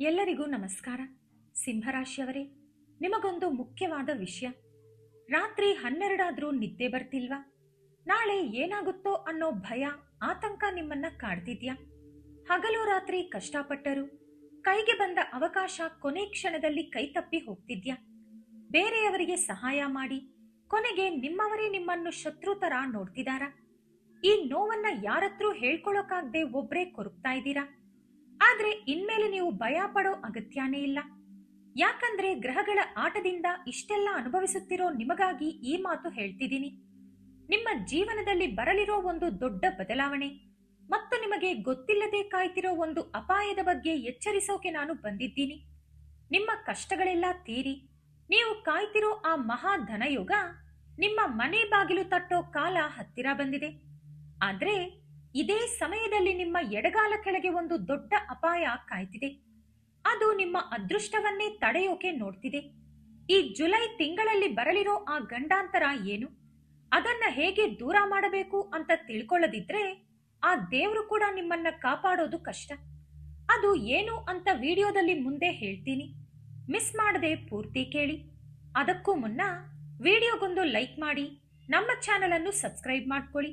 ಎಲ್ಲರಿಗೂ ನಮಸ್ಕಾರ. ಸಿಂಹರಾಶಿಯವರೇ, ನಿಮಗೊಂದು ಮುಖ್ಯವಾದ ವಿಷಯ. ರಾತ್ರಿ 12 ಆದ್ರೂ ನಿದ್ದೆ ಬರ್ತಿಲ್ವಾ? ನಾಳೆ ಏನಾಗುತ್ತೋ ಅನ್ನೋ ಭಯ, ಆತಂಕ ನಿಮ್ಮನ್ನ ಕಾಡ್ತಿದ್ಯಾ? ಹಗಲು ರಾತ್ರಿ ಕಷ್ಟಪಟ್ಟರು ಕೈಗೆ ಬಂದ ಅವಕಾಶ ಕೊನೆ ಕ್ಷಣದಲ್ಲಿ ಕೈ ತಪ್ಪಿ ಹೋಗ್ತಿದ್ಯಾ? ಬೇರೆಯವರಿಗೆ ಸಹಾಯ ಮಾಡಿ ಕೊನೆಗೆ ನಿಮ್ಮವರೇ ನಿಮ್ಮನ್ನು ಶತ್ರು ತರ ನೋಡ್ತಿದಾರಾ? ಈ ನೋವನ್ನ ಯಾರತ್ರೂ ಹೇಳ್ಕೊಳಕಾಗ್ದೆ ಒಬ್ರೇ ಕೊರಗ್ತಾ ಇದ್ದೀರಾ? ಆದ್ರೆ ಇನ್ಮೇಲೆ ನೀವು ಭಯ ಪಡೋ ಅಗತ್ಯನೇ ಇಲ್ಲ. ಯಾಕಂದ್ರೆ ಗ್ರಹಗಳ ಆಟದಿಂದ ಇಷ್ಟೆಲ್ಲ ಅನುಭವಿಸುತ್ತಿರೋ ನಿಮಗಾಗಿ ಈ ಮಾತು ಹೇಳ್ತಿದ್ದೀನಿ. ನಿಮ್ಮ ಜೀವನದಲ್ಲಿ ಬರಲಿರೋ ಒಂದು ದೊಡ್ಡ ಬದಲಾವಣೆ ಮತ್ತು ನಿಮಗೆ ಗೊತ್ತಿಲ್ಲದೆ ಕಾಯ್ತಿರೋ ಒಂದು ಅಪಾಯದ ಬಗ್ಗೆ ಎಚ್ಚರಿಸೋಕೆ ನಾನು ಬಂದಿದ್ದೀನಿ. ನಿಮ್ಮ ಕಷ್ಟಗಳೆಲ್ಲ ತೀರಿ ನೀವು ಕಾಯ್ತಿರೋ ಆ ಮಹಾ ಧನಯುಗ ನಿಮ್ಮ ಮನೆ ಬಾಗಿಲು ತಟ್ಟೋ ಕಾಲ ಹತ್ತಿರ ಬಂದಿದೆ. ಆದ್ರೆ ಇದೇ ಸಮಯದಲ್ಲಿ ನಿಮ್ಮ ಎಡಗಾಲ ಕೆಳಗೆ ಒಂದು ದೊಡ್ಡ ಅಪಾಯ ಕಾಯ್ತಿದೆ. ಅದು ನಿಮ್ಮ ಅದೃಷ್ಟವನ್ನೇ ತಡೆಯೋಕೆ ನೋಡ್ತಿದೆ. ಈ ಜುಲೈ ತಿಂಗಳಲ್ಲಿ ಬರಲಿರೋ ಆ ಗಂಡಾಂತರ ಏನು, ಅದನ್ನ ಹೇಗೆ ದೂರ ಮಾಡಬೇಕು ಅಂತ ತಿಳ್ಕೊಳ್ಳದಿದ್ರೆ ಆ ದೇವ್ರು ಕೂಡ ನಿಮ್ಮನ್ನ ಕಾಪಾಡೋದು ಕಷ್ಟ. ಅದು ಏನು ಅಂತ ವಿಡಿಯೋದಲ್ಲಿ ಮುಂದೆ ಹೇಳ್ತೀನಿ, ಮಿಸ್ ಮಾಡದೆ ಪೂರ್ತಿ ಕೇಳಿ. ಅದಕ್ಕೂ ಮುನ್ನ ವಿಡಿಯೋಗೊಂದು ಲೈಕ್ ಮಾಡಿ, ನಮ್ಮ ಚಾನೆಲ್ ಅನ್ನು ಸಬ್ಸ್ಕ್ರೈಬ್ ಮಾಡ್ಕೊಳ್ಳಿ.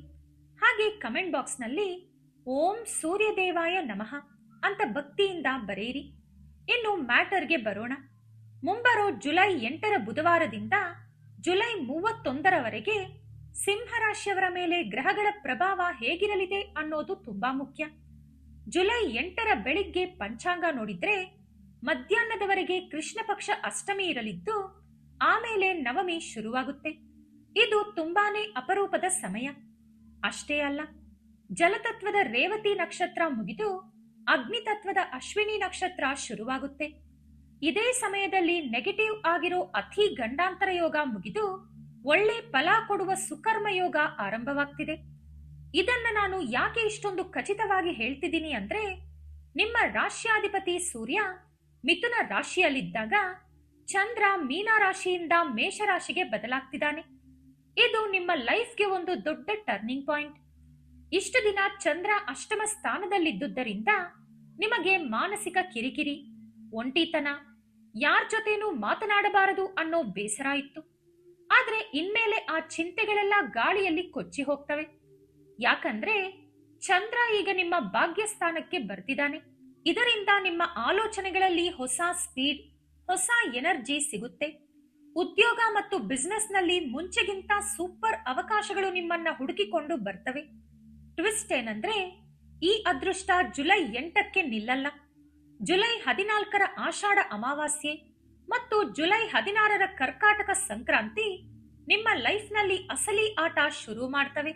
ಹಾಗೆ ಕಮೆಂಟ್ ಬಾಕ್ಸ್ ನಲ್ಲಿ ಓಂ ಸೂರ್ಯದೇವಾಯ ನಮಃ ಅಂತ ಭಕ್ತಿಯಿಂದ ಬರೆಯಿರಿ. ಇನ್ನು ಮ್ಯಾಟರ್ಗೆ ಬರೋಣ. ಮುಂಬರೋ ಜುಲೈ 8ರ ಬುಧವಾರದಿಂದ ಜುಲೈ 31ರವರೆಗೆ ಸಿಂಹರಾಶಿಯವರ ಮೇಲೆ ಗ್ರಹಗಳ ಪ್ರಭಾವ ಹೇಗಿರಲಿದೆ ಅನ್ನೋದು ತುಂಬಾ ಮುಖ್ಯ. ಜುಲೈ 8ರ ಬೆಳಿಗ್ಗೆ ಪಂಚಾಂಗ ನೋಡಿದ್ರೆ ಮಧ್ಯಾಹ್ನದವರೆಗೆ ಕೃಷ್ಣ ಪಕ್ಷ ಅಷ್ಟಮಿ ಇರಲಿದ್ದು, ಆಮೇಲೆ ನವಮಿ ಶುರುವಾಗುತ್ತೆ. ಇದು ತುಂಬಾನೇ ಅಪರೂಪದ ಸಮಯ. ಅಷ್ಟೇ ಅಲ್ಲ, ಜಲತತ್ವದ ರೇವತಿ ನಕ್ಷತ್ರ ಮುಗಿದು ಅಗ್ನಿತತ್ವದ ಅಶ್ವಿನಿ ನಕ್ಷತ್ರ ಶುರುವಾಗುತ್ತೆ. ಇದೇ ಸಮಯದಲ್ಲಿ ನೆಗೆಟಿವ್ ಆಗಿರೋ ಅತಿ ಗಂಡಾಂತರ ಯೋಗ ಮುಗಿದು ಒಳ್ಳೆ ಫಲ ಕೊಡುವ ಸುಕರ್ಮ ಯೋಗ ಆರಂಭವಾಗ್ತಿದೆ. ಇದನ್ನ ನಾನು ಯಾಕೆ ಇಷ್ಟೊಂದು ಖಚಿತವಾಗಿ ಹೇಳ್ತಿದ್ದೀನಿ ಅಂದ್ರೆ, ನಿಮ್ಮ ರಾಶ್ಯಾಧಿಪತಿ ಸೂರ್ಯ ಮಿಥುನ ರಾಶಿಯಲ್ಲಿದ್ದಾಗ ಚಂದ್ರ ಮೀನ ರಾಶಿಯಿಂದ ಮೇಷ ರಾಶಿಗೆ ಬದಲಾಗ್ತಿದ್ದಾನೆ. ಇದು ನಿಮ್ಮ ಲೈಫ್ಗೆ ಒಂದು ದೊಡ್ಡ ಟರ್ನಿಂಗ್ ಪಾಯಿಂಟ್. ಇಷ್ಟು ದಿನ ಚಂದ್ರ ಅಷ್ಟಮ ಸ್ಥಾನದಲ್ಲಿದ್ದುದರಿಂದ ನಿಮಗೆ ಮಾನಸಿಕ ಕಿರಿಕಿರಿ, ಒಂಟಿತನ, ಯಾರ ಜೊತೆನೂ ಮಾತನಾಡಬಾರದು ಅನ್ನೋ ಬೇಸರ ಇತ್ತು. ಆದ್ರೆ ಇನ್ಮೇಲೆ ಆ ಚಿಂತೆಗಳೆಲ್ಲ ಗಾಳಿಯಲ್ಲಿ ಕೊಚ್ಚಿ ಹೋಗ್ತವೆ. ಯಾಕಂದ್ರೆ ಚಂದ್ರ ಈಗ ನಿಮ್ಮ ಭಾಗ್ಯ ಸ್ಥಾನಕ್ಕೆ ಬರ್ತಿದ್ದಾನೆ. ಇದರಿಂದ ನಿಮ್ಮ ಆಲೋಚನೆಗಳಲ್ಲಿ ಹೊಸ ಸ್ಪೀಡ್, ಹೊಸ ಎನರ್ಜಿ ಸಿಗುತ್ತೆ. ಉದ್ಯೋಗ ಮತ್ತು ಬಿಸ್ನೆಸ್ ನಲ್ಲಿ ಮುಂಚೆಗಿಂತ ಸೂಪರ್ ಅವಕಾಶಗಳು ನಿಮ್ಮನ್ನ ಹುಡುಕಿಕೊಂಡು ಬರ್ತವೆ. ಟ್ವಿಸ್ಟ್ ಏನಂದ್ರೆ, ಈ ಅದೃಷ್ಟ ಜುಲೈ 8ಕ್ಕೆ ನಿಲ್ಲಲ್ಲ. ಜುಲೈ 14ರ ಆಷಾಢ ಅಮಾವಾಸ್ಯೆ ಮತ್ತು ಜುಲೈ 16ರ ಕರ್ಕಾಟಕ ಸಂಕ್ರಾಂತಿ ನಿಮ್ಮ ಲೈಫ್ ನಲ್ಲಿ ಅಸಲಿ ಆಟ ಶುರು ಮಾಡ್ತವೆ.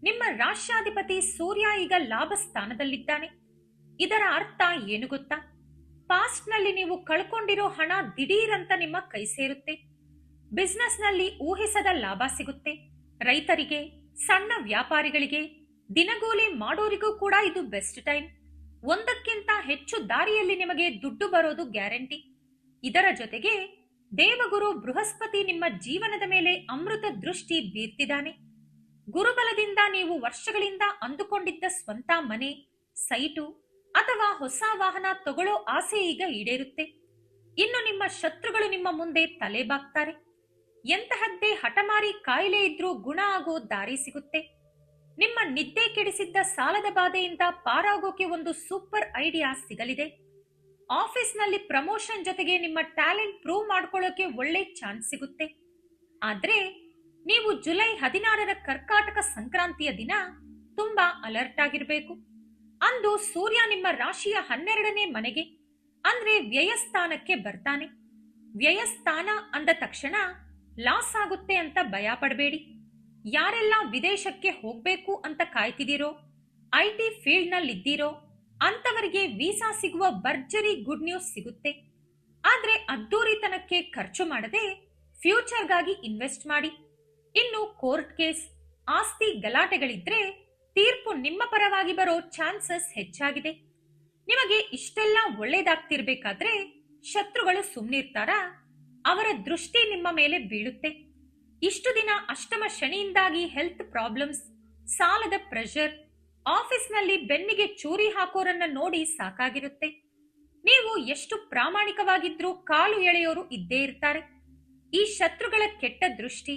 ನಿಮ್ಮ ರಾಶ್ಯಾಧಿಪತಿ ಸೂರ್ಯ ಈಗ ಲಾಭ ಸ್ಥಾನದಲ್ಲಿದ್ದಾನೆ. ಇದರ ಅರ್ಥ ಏನು ಗೊತ್ತಾ? ಪಾಸ್ಟ್ ನಲ್ಲಿ ನೀವು ಕಳ್ಕೊಂಡಿರೋ ಹಣ ದಿಢೀರ್ ಅಂತ ನಿಮ್ಮ ಕೈ ಸೇರುತ್ತೆ. ಬಿಸ್ನೆಸ್ ನಲ್ಲಿ ಊಹಿಸದ ಲಾಭ ಸಿಗುತ್ತೆ. ರೈತರಿಗೆ, ಸಣ್ಣ ವ್ಯಾಪಾರಿಗಳಿಗೆ, ದಿನಗೂಲಿ ಮಾಡೋರಿಗೂ ಕೂಡ ಇದು ಬೆಸ್ಟ್ ಟೈಮ್. ಒಂದಕ್ಕಿಂತ ಹೆಚ್ಚು ದಾರಿಯಲ್ಲಿ ನಿಮಗೆ ದುಡ್ಡು ಬರೋದು ಗ್ಯಾರಂಟಿ. ಇದರ ಜೊತೆಗೆ ದೇವಗುರು ಬೃಹಸ್ಪತಿ ನಿಮ್ಮ ಜೀವನದ ಮೇಲೆ ಅಮೃತ ದೃಷ್ಟಿ ಬೀರ್ತಿದ್ದಾನೆ. ಗುರುಬಲದಿಂದ ನೀವು ವರ್ಷಗಳಿಂದ ಅಂದುಕೊಂಡಿದ್ದ ಸ್ವಂತ ಮನೆ, ಸೈಟು ಅಥವಾ ಹೊಸ ವಾಹನ ತಗೊಳ್ಳೋ ಆಸೆ ಈಗ ಈಡೇರುತ್ತೆ. ಇನ್ನು ನಿಮ್ಮ ಶತ್ರುಗಳು ನಿಮ್ಮ ಮುಂದೆ ತಲೆ ಬಾಗ್ತಾರೆ. ಎಂತಹದ್ದೇ ಹಠಮಾರಿ ಕಾಯಿಲೆ ಇದ್ರೂ ಗುಣ ಆಗೋ ದಾರಿ ಸಿಗುತ್ತೆ. ನಿಮ್ಮ ನಿದ್ದೆ ಕೆಡಿಸಿದ್ದ ಸಾಲದ ಬಾಧೆಯಿಂದ ಪಾರಾಗೋಕೆ ಒಂದು ಸೂಪರ್ ಐಡಿಯಾ ಸಿಗಲಿದೆ. ಆಫೀಸ್ ನಲ್ಲಿ ಪ್ರಮೋಷನ್ ಜೊತೆಗೆ ನಿಮ್ಮ ಟ್ಯಾಲೆಂಟ್ ಪ್ರೂವ್ ಮಾಡ್ಕೊಳ್ಳೋಕೆ ಒಳ್ಳೆ ಚಾನ್ಸ್ ಸಿಗುತ್ತೆ. ಆದ್ರೆ ನೀವು ಜುಲೈ 16ರ ಕರ್ಕಾಟಕ ಸಂಕ್ರಾಂತಿಯ ದಿನ ತುಂಬಾ ಅಲರ್ಟ್ ಆಗಿರ್ಬೇಕು. ಅಂದು ಸೂರ್ಯ ನಿಮ್ಮ ರಾಶಿಯ 12ನೇ ಮನೆಗೆ ಅಂದ್ರೆ ವ್ಯಯಸ್ಥಾನಕ್ಕೆ ಬರ್ತಾನೆ. ವ್ಯಯಸ್ಥಾನ ಅಂದ ತಕ್ಷಣ ಲಾಸ್ ಆಗುತ್ತೆ ಅಂತ ಭಯ ಪಡಬೇಡಿ. ಯಾರೆಲ್ಲ ವಿದೇಶಕ್ಕೆ ಹೋಗ್ಬೇಕು ಅಂತ ಕಾಯ್ತಿದ್ದೀರೋ, IT ಫೀಲ್ಡ್ ನಲ್ಲಿ ಇದ್ದೀರೋ ಅಂತವರಿಗೆ ವೀಸಾ ಸಿಗುವ ಭರ್ಜರಿ ಗುಡ್ ನ್ಯೂಸ್ ಸಿಗುತ್ತೆ. ಆದ್ರೆ ಅದ್ದೂರಿತನಕ್ಕೆ ಖರ್ಚು ಮಾಡದೆ ಫ್ಯೂಚರ್ಗಾಗಿ ಇನ್ವೆಸ್ಟ್ ಮಾಡಿ. ಇನ್ನು ಕೋರ್ಟ್ ಕೇಸ್, ಆಸ್ತಿ ಗಲಾಟೆಗಳಿದ್ರೆ ತೀರ್ಪು ನಿಮ್ಮ ಪರವಾಗಿ ಬರೋ ಚಾನ್ಸಸ್ ಹೆಚ್ಚಾಗಿದೆ. ನಿಮಗೆ ಇಷ್ಟೆಲ್ಲ ಒಳ್ಳೇದಾಗ್ತಿರ್ಬೇಕಾದ್ರೆ ಶತ್ರುಗಳು ಸುಮ್ನಿರ್ತಾರಾ? ಅವರ ದೃಷ್ಟಿ ನಿಮ್ಮ ಮೇಲೆ ಬೀಳುತ್ತೆ. ಇಷ್ಟು ದಿನ ಅಷ್ಟಮ ಶನಿಯಿಂದಾಗಿ ಹೆಲ್ತ್ ಪ್ರಾಬ್ಲಮ್ಸ್, ಸಾಲದ ಪ್ರೆಷರ್, ಆಫೀಸ್ನಲ್ಲಿ ಬೆನ್ನಿಗೆ ಚೂರಿ ಹಾಕೋರನ್ನ ನೋಡಿ ಸಾಕಾಗಿರುತ್ತೆ. ನೀವು ಎಷ್ಟು ಪ್ರಾಮಾಣಿಕವಾಗಿದ್ರೂ ಕಾಲು ಎಳೆಯೋರು ಇದ್ದೇ ಇರ್ತಾರೆ. ಈ ಶತ್ರುಗಳ ಕೆಟ್ಟ ದೃಷ್ಟಿ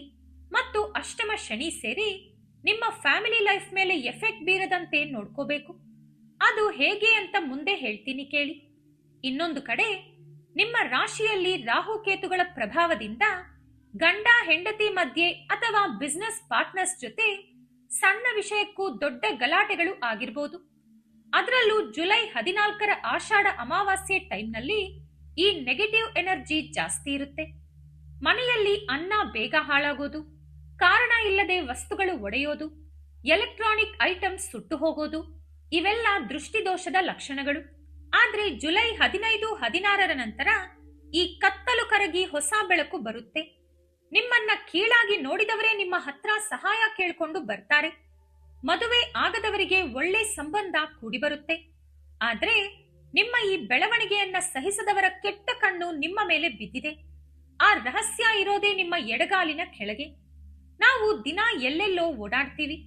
ಮತ್ತು ಅಷ್ಟಮ ಶನಿ ಸೇರಿ ನಿಮ್ಮ ಫ್ಯಾಮಿಲಿ ಲೈಫ್ ಮೇಲೆ ಎಫೆಕ್ಟ್ ಬೀರದಂತೆ ನೋಡ್ಕೋಬೇಕು. ಅದು ಹೇಗೆ ಅಂತ ಮುಂದೆ ಹೇಳ್ತೀನಿ ಕೇಳಿ. ಇನ್ನೊಂದು ಕಡೆ ನಿಮ್ಮ ರಾಶಿಯಲ್ಲಿ ರಾಹುಕೇತುಗಳ ಪ್ರಭಾವದಿಂದ ಗಂಡ ಹೆಂಡತಿ ಮಧ್ಯೆ ಅಥವಾ ಬಿಸ್ನೆಸ್ ಪಾರ್ಟ್ನರ್ಸ್ ಜೊತೆ ಸಣ್ಣ ವಿಷಯಕ್ಕೂ ದೊಡ್ಡ ಗಲಾಟೆಗಳು ಆಗಿರ್ಬೋದು. ಅದರಲ್ಲೂ ಜುಲೈ 14ರ ಆಷಾಢ ಅಮಾವಾಸ್ಯೆ ಟೈಮ್ನಲ್ಲಿ ಈ ನೆಗೆಟಿವ್ ಎನರ್ಜಿ ಜಾಸ್ತಿ ಇರುತ್ತೆ. ಮನೆಯಲ್ಲಿ ಅನ್ನ ಬೇಗ ಹಾಳಾಗೋದು, ಕಾರಣ ಇಲ್ಲದೆ ವಸ್ತುಗಳು ಒಡೆಯೋದು, ಎಲೆಕ್ಟ್ರಾನಿಕ್ ಐಟಮ್ಸ್ ಸುಟ್ಟು ಹೋಗೋದು, ಇವೆಲ್ಲ ದೃಷ್ಟಿದೋಷದ ಲಕ್ಷಣಗಳು. ಆದ್ರೆ ಜುಲೈ 15, 16ರ ನಂತರ ಈ ಕತ್ತಲು ಕರಗಿ ಹೊಸ ಬೆಳಕು ಬರುತ್ತೆ. ನಿಮ್ಮನ್ನ ಕೀಳಾಗಿ ನೋಡಿದವರೇ ನಿಮ್ಮ ಹತ್ರ ಸಹಾಯ ಕೇಳ್ಕೊಂಡು ಬರ್ತಾರೆ. ಮದುವೆ ಆಗದವರಿಗೆ ಒಳ್ಳೆ ಸಂಬಂಧ ಕೂಡಿ ಬರುತ್ತೆ. ಆದ್ರೆ ನಿಮ್ಮ ಈ ಬೆಳವಣಿಗೆಯನ್ನ ಸಹಿಸದವರ ಕೆಟ್ಟ ಕಣ್ಣು ನಿಮ್ಮ ಮೇಲೆ ಬಿದ್ದಿದೆ. ಆ ರಹಸ್ಯ ಇರೋದೇ ನಿಮ್ಮ ಎಡಗಾಲಿನ ಕೆಳಗೆ. ನಾವು ದಿನ ಎಲ್ಲೆಲ್ಲೋ ಓಡಾಡ್ತೀವಿ,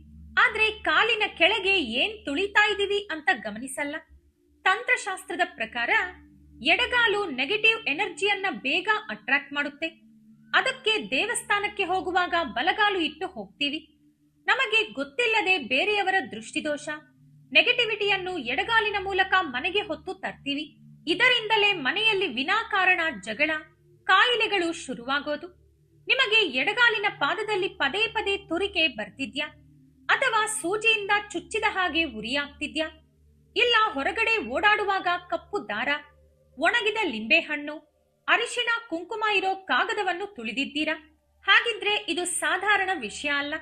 ಆದ್ರೆ ಕಾಲಿನ ಕೆಳಗೆ ಏನ್ ತುಳಿತಾ ಇದೀವಿ ಅಂತ ಗಮನಿಸಲ್ಲ. ತಂತ್ರಶಾಸ್ತ್ರದ ಪ್ರಕಾರ ಎಡಗಾಲು ನೆಗೆಟಿವ್ ಎನರ್ಜಿಯನ್ನ ಬೇಗ ಅಟ್ರಾಕ್ಟ್ ಮಾಡುತ್ತೆ. ಅದಕ್ಕೆ ದೇವಸ್ಥಾನಕ್ಕೆ ಹೋಗುವಾಗ ಬಲಗಾಲು ಇಟ್ಟು ಹೋಗ್ತೀವಿ. ನಮಗೆ ಗೊತ್ತಿಲ್ಲದೆ ಬೇರೆಯವರ ದೃಷ್ಟಿದೋಷ, ನೆಗೆಟಿವಿಟಿಯನ್ನು ಎಡಗಾಲಿನ ಮೂಲಕ ಮನೆಗೆ ಹೊತ್ತು ತರ್ತೀವಿ. ಇದರಿಂದಲೇ ಮನೆಯಲ್ಲಿ ವಿನಾಕಾರಣ ಜಗಳ, ಕಾಯಿಲೆಗಳು ಶುರುವಾಗೋದು. ನಿಮಗೆ ಎಡಗಾಲಿನ ಪಾದದಲ್ಲಿ ಪದೇ ಪದೇ ತುರಿಕೆ ಬರ್ತಿದ್ಯಾ? ಅಥವಾ ಸೂಜಿಯಿಂದ ಚುಚ್ಚಿದ ಹಾಗೆ ಉರಿಯಾಗ್ತಿದ್ಯಾ? ಇಲ್ಲ ಹೊರಗಡೆ ಓಡಾಡುವಾಗ ಕಪ್ಪು ದಾರ, ಒಣಗಿದ ಲಿಂಬೆಹಣ್ಣು, ಅರಿಶಿಣ ಕುಂಕುಮ ಇರೋ ಕಾಗದವನ್ನು ತುಳಿದಿದ್ದೀರಾ? ಹಾಗಿದ್ರೆ ಇದು ಸಾಧಾರಣ ವಿಷಯ ಅಲ್ಲ.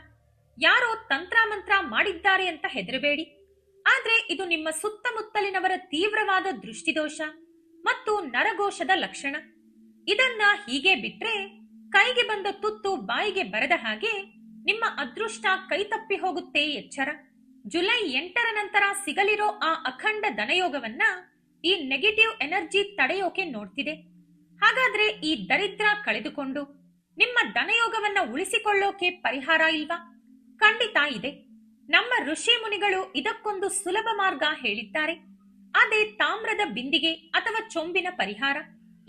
ಯಾರೋ ತಂತ್ರಮಂತ್ರ ಮಾಡಿದ್ದಾರೆ ಅಂತ ಹೆದರಬೇಡಿ. ಆದ್ರೆ ಇದು ನಿಮ್ಮ ಸುತ್ತಮುತ್ತಲಿನವರ ತೀವ್ರವಾದ ದೃಷ್ಟಿದೋಷ ಮತ್ತು ನರಘೋಷದ ಲಕ್ಷಣ. ಇದನ್ನ ಹೀಗೆ ಬಿಟ್ರೆ ಕೈಗೆ ಬಂದ ತುತ್ತು ಬಾಯಿಗೆ ಬರದ ಹಾಗೆ ನಿಮ್ಮ ಅದೃಷ್ಟ ಕೈತಪ್ಪಿ ಹೋಗುತ್ತೆ. ಎಚ್ಚರ. ಜುಲೈ 8ರ ನಂತರ ಸಿಗಲಿರೋ ಆ ಅಖಂಡ ಧನಯೋಗವನ್ನ ಈ ನೆಗೆಟಿವ್ ಎನರ್ಜಿ ತಡೆಯೋಕೆ ನೋಡ್ತಿದೆ. ಹಾಗಾದ್ರೆ ಈ ದರಿದ್ರ ಕಳೆದುಕೊಂಡು ನಿಮ್ಮ ಧನಯೋಗವನ್ನ ಉಳಿಸಿಕೊಳ್ಳೋಕೆ ಪರಿಹಾರ ಇಲ್ವಾ? ಖಂಡಿತ ಇದೆ. ನಮ್ಮ ಋಷಿ ಮುನಿಗಳು ಇದಕ್ಕೊಂದು ಸುಲಭ ಮಾರ್ಗ ಹೇಳಿದ್ದಾರೆ. ಅದೇ ತಾಮ್ರದ ಬಿಂದಿಗೆ ಅಥವಾ ಚೊಂಬಿನ ಪರಿಹಾರ.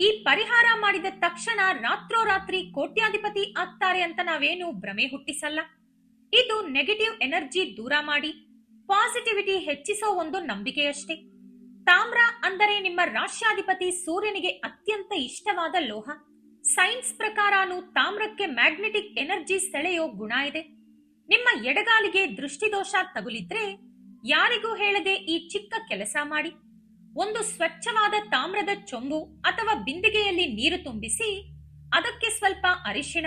ಈ ಪರಿಹಾರ ಮಾಡಿದ ತಕ್ಷಣ ರಾತ್ರೋರಾತ್ರಿ ಕೋಟ್ಯಾಧಿಪತಿ ಆಗ್ತಾರೆ ಅಂತ ನಾವೇನು ಭ್ರಮೆ ಹುಟ್ಟಿಸಲ್ಲ. ಇದು ನೆಗೆಟಿವ್ ಎನರ್ಜಿ ದೂರ ಮಾಡಿ ಪಾಸಿಟಿವಿಟಿ ಹೆಚ್ಚಿಸೋ ಒಂದು ನಂಬಿಕೆಯಷ್ಟೇ. ತಾಮ್ರ ಅಂದರೆ ನಿಮ್ಮ ರಾಶ್ಯಾಧಿಪತಿ ಸೂರ್ಯನಿಗೆ ಅತ್ಯಂತ ಇಷ್ಟವಾದ ಲೋಹ. ಸೈನ್ಸ್ ಪ್ರಕಾರನೂ ತಾಮ್ರಕ್ಕೆ ಮ್ಯಾಗ್ನೆಟಿಕ್ ಎನರ್ಜಿ ಸೆಳೆಯೋ ಗುಣ ಇದೆ. ನಿಮ್ಮ ಎಡಗಾಲಿಗೆ ದೃಷ್ಟಿದೋಷ ತಗುಲಿದ್ರೆ ಯಾರಿಗೂ ಹೇಳದೆ ಈ ಚಿಕ್ಕ ಕೆಲಸ ಮಾಡಿ. ಒಂದು ಸ್ವಚ್ಛವಾದ ತಾಮ್ರದ ಚೊಂಬು ಅಥವಾ ಬಿಂದಿಗೆಯಲ್ಲಿ ನೀರು ತುಂಬಿಸಿ ಅದಕ್ಕೆ ಸ್ವಲ್ಪ ಅರಿಶಿಣ,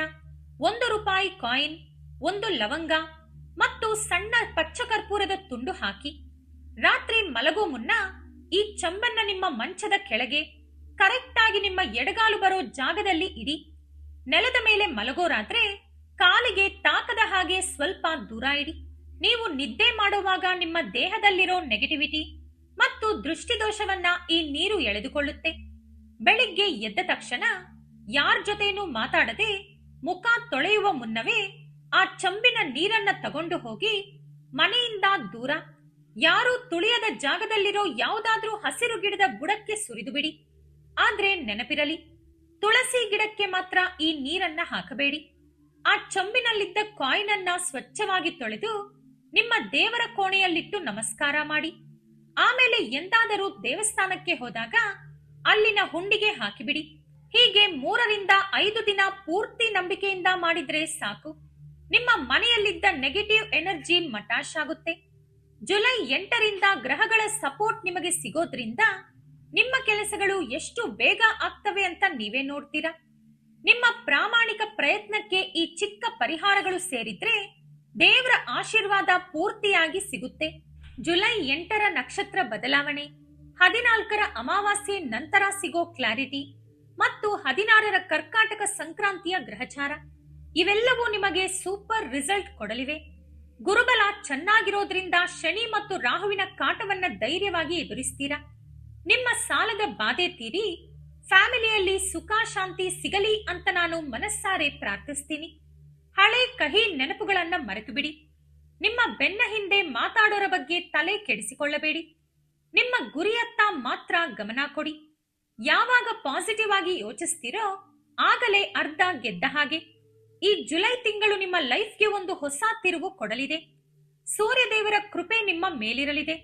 ₹1 ಕಾಯಿನ್, 1 ಲವಂಗ ಮತ್ತು ಸಣ್ಣ ಪಚ್ಚಕರ್ಪೂರದ ತುಂಡು ಹಾಕಿ ರಾತ್ರಿ ಮಲಗೋ ಮುನ್ನ ಈ ಚಂಬನ್ನ ನಿಮ್ಮ ಮಂಚದ ಕೆಳಗೆ ಕರೆಕ್ಟ್ ಆಗಿ ನಿಮ್ಮ ಎಡಗಾಲು ಬರೋ ಜಾಗದಲ್ಲಿ ಇಡಿ. ನೆಲದ ಮೇಲೆ ಮಲಗೋರಾದ್ರೆ ಕಾಲಿಗೆ ತಾಕದ ಹಾಗೆ ಸ್ವಲ್ಪ ದೂರ ಇಡಿ. ನೀವು ನಿದ್ದೆ ಮಾಡುವಾಗ ನಿಮ್ಮ ದೇಹದಲ್ಲಿರೋ ನೆಗೆಟಿವಿಟಿ ಮತ್ತು ದೃಷ್ಟಿದೋಷವನ್ನ ಈ ನೀರು ಎಳೆದುಕೊಳ್ಳುತ್ತೆ. ಬೆಳಿಗ್ಗೆ ಎದ್ದ ತಕ್ಷಣ ಯಾರ ಜೊತೆನೂ ಮಾತಾಡದೆ ಮುಖ ತೊಳೆಯುವ ಮುನ್ನವೇ ಆ ಚಂಬಿನ ನೀರನ್ನ ತಗೊಂಡು ಹೋಗಿ ಮನೆಯಿಂದ ದೂರ ಯಾರು ತುಳಿಯದ ಜಾಗದಲ್ಲಿರೋ ಯಾವುದಾದ್ರೂ ಹಸಿರು ಗಿಡದ ಬುಡಕ್ಕೆ ಸುರಿದು ಬಿಡಿ. ಆದ್ರೆ ನೆನಪಿರಲಿ, ತುಳಸಿ ಗಿಡಕ್ಕೆ ಮಾತ್ರ ಈ ನೀರನ್ನ ಹಾಕಬೇಡಿ. ಆ ಚಂಬಿನಲ್ಲಿದ್ದ ಕಾಯಿನ್ ಅನ್ನ ಸ್ವಚ್ಛವಾಗಿ ತೊಳೆದು ನಿಮ್ಮ ದೇವರ ಕೋಣೆಯಲ್ಲಿಟ್ಟು ನಮಸ್ಕಾರ ಮಾಡಿ. ಆಮೇಲೆ ಎಂದಾದರೂ ದೇವಸ್ಥಾನಕ್ಕೆ ಹೋದಾಗ ಅಲ್ಲಿನ ಹುಂಡಿಗೆ ಹಾಕಿಬಿಡಿ. ಹೀಗೆ 3 ರಿಂದ 5 ದಿನ ಪೂರ್ತಿ ನಂಬಿಕೆಯಿಂದ ಮಾಡಿದ್ರೆ ಸಾಕು. ನಿಮ್ಮ ಮನೆಯಲ್ಲಿದ್ದ ನೆಗೆಟಿವ್ ಎನರ್ಜಿ ಮಟಾಶ್ ಆಗುತ್ತೆ. ಜುಲೈ 8ರಿಂದ ಗ್ರಹಗಳ ಸಪೋರ್ಟ್ ನಿಮಗೆ ಸಿಗೋದ್ರಿಂದ ನಿಮ್ಮ ಕೆಲಸಗಳು ಎಷ್ಟು ಬೇಗ ಆಗ್ತವೆ ಅಂತ ನೀವೇ ನೋಡ್ತೀರಾ. ನಿಮ್ಮ ಪ್ರಾಮಾಣಿಕ ಪ್ರಯತ್ನಕ್ಕೆ ಈ ಚಿಕ್ಕ ಪರಿಹಾರಗಳು ಸೇರಿದ್ರೆ ದೇವರ ಆಶೀರ್ವಾದ ಪೂರ್ತಿಯಾಗಿ ಸಿಗುತ್ತೆ. ಜುಲೈ 8ರ ನಕ್ಷತ್ರ ಬದಲಾವಣೆ, 14ರ ಅಮಾವಾಸ್ಯೆ ನಂತರ ಸಿಗೋ ಕ್ಲಾರಿಟಿ ಮತ್ತು 16ರ ಕರ್ಕಾಟಕ ಸಂಕ್ರಾಂತಿಯ ಗ್ರಹಚಾರ ಇವೆಲ್ಲವೂ ನಿಮಗೆ ಸೂಪರ್ ರಿಸಲ್ಟ್ ಕೊಡಲಿವೆ. ಗುರುಬಲ ಚೆನ್ನಾಗಿರೋದ್ರಿಂದ ಶನಿ ಮತ್ತು ರಾಹುವಿನ ಕಾಟವನ್ನ ಧೈರ್ಯವಾಗಿ ಎದುರಿಸ್ತೀರಾ. ನಿಮ್ಮ ಸಾಲದ ಬಾಧೆ ತೀರಿ ಫ್ಯಾಮಿಲಿಯಲ್ಲಿ ಸುಖ ಶಾಂತಿ ಸಿಗಲಿ ಅಂತ ನಾನು ಮನಸ್ಸಾರೆ ಪ್ರಾರ್ಥಿಸ್ತೀನಿ. ಹಳೆ ಕಹಿ ನೆನಪುಗಳನ್ನ ಮರೆತು ಬಿಡಿ. ನಿಮ್ಮ ಬೆನ್ನ ಹಿಂದೆ ಮಾತಾಡೋರ ಬಗ್ಗೆ ತಲೆ ಕೆಡಿಸಿಕೊಳ್ಳಬೇಡಿ. ನಿಮ್ಮ ಗುರಿಯತ್ತ ಮಾತ್ರ ಗಮನ ಕೊಡಿ. ಯಾವಾಗ ಪಾಸಿಟಿವ್ ಆಗಿ ಯೋಚಿಸ್ತೀರೋ ಆಗಲೇ ಅರ್ಧ ಗೆದ್ದ ಹಾಗೆ. ಈ ಜುಲೈ ತಿಂಗಳು ನಿಮ್ಮ ಲೈಫ್ಗೆ ಒಂದು ಹೊಸ ತಿರುವು ಕೊಡಲಿದೆ. ಸೂರ್ಯದೇವರ ಕೃಪೆ ನಿಮ್ಮ ಮೇಲಿರಲಿದೆ.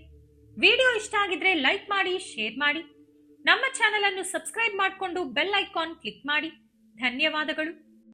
ವಿಡಿಯೋ ಇಷ್ಟ ಆಗಿದ್ರೆ ಲೈಕ್ ಮಾಡಿ, ಶೇರ್ ಮಾಡಿ. ನಮ್ಮ ಚಾನೆಲ್ ಅನ್ನು ಸಬ್ಸ್ಕ್ರೈಬ್ ಮಾಡಿಕೊಂಡು ಬೆಲ್ ಐಕಾನ್ ಕ್ಲಿಕ್ ಮಾಡಿ. ಧನ್ಯವಾದಗಳು.